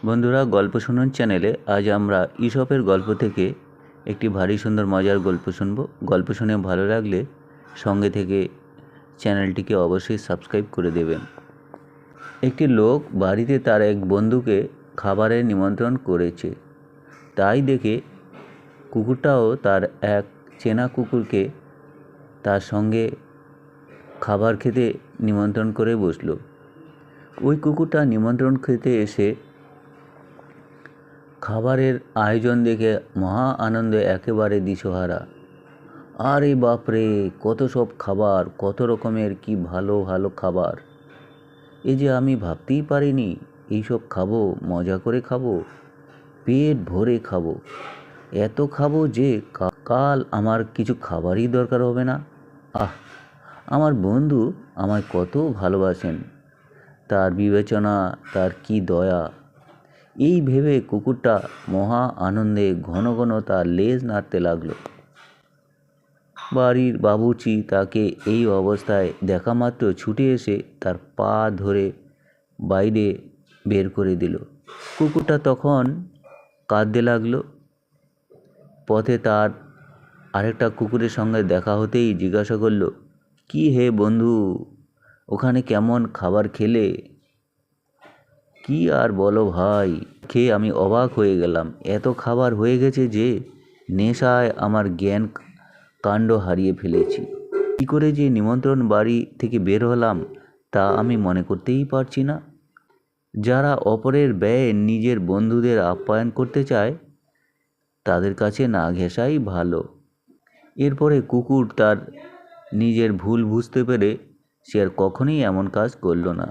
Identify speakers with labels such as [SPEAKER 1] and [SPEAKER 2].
[SPEAKER 1] বন্ধুরা, গল্প শুনুন চ্যানেলে আজ আমরা ঈশপের গল্প থেকে একটি ভারী সুন্দর মজার গল্প শুনব। গল্প শুনে ভালো লাগলে সঙ্গে থেকে চ্যানেলটিকে অবশ্যই সাবস্ক্রাইব করে দেবেন। একটি লোক বাড়িতে তার এক বন্ধুকে খাবারের নিমন্ত্রণ করেছে। তাই দেখে কুকুরটাও তার এক চেনা কুকুরকে তার সঙ্গে খাবার খেতে নিমন্ত্রণ করে বসলো। ওই কুকুরটা নিমন্ত্রণ খেতে এসে খাবারের আয়োজন দেখে মহা আনন্দে একেবারে দিশেহারা। আরে বাপরে, কত সব খাবার, কত রকমের কি ভালো ভালো খাবার! এ যে আমি ভাবতেই পারিনি এইসব খাবো, মজা করে খাবো, পেট ভরে খাবো, এত খাবো যে কাল আমার কিছু খাবারই দরকার হবে না। আহ, আমার বন্ধু আমায় কত ভালোবাসেন, তার বিবেচনা, তার কি দয়া! এই ভেবে কুকুরটা মহা আনন্দে ঘন ঘন তার লেজ নাড়তে লাগলো। বাড়ির বাবুর্চি তাকে এই অবস্থায় দেখা মাত্র ছুটে এসে তার পা ধরে বাইরে বের করে দিল। কুকুরটা তখন কাঁদতে লাগলো। পথে তার আরেকটা কুকুরের সঙ্গে দেখা হতেই জিজ্ঞাসা করলো, কি হে বন্ধু, ওখানে কেমন খাবার খেলে? কি আর বলো ভাই, খেয়ে আমি অবাক হয়ে গেলাম। এত খাবার হয়ে গেছে যে নেশায় আমার জ্ঞান কাণ্ড হারিয়ে ফেলেছি। কী করে যে নিমন্ত্রণ বাড়ি থেকে বের হলাম তা আমি মনে করতেই পারছি না। যারা অপরের ব্যয়ে নিজের বন্ধুদের আপ্যায়ন করতে চায় তাদের কাছে না ঘেঁষাই ভালো। এরপরে কুকুর তার নিজের ভুল বুঝতে পেরে সে আর কখনোই এমন কাজ করল না।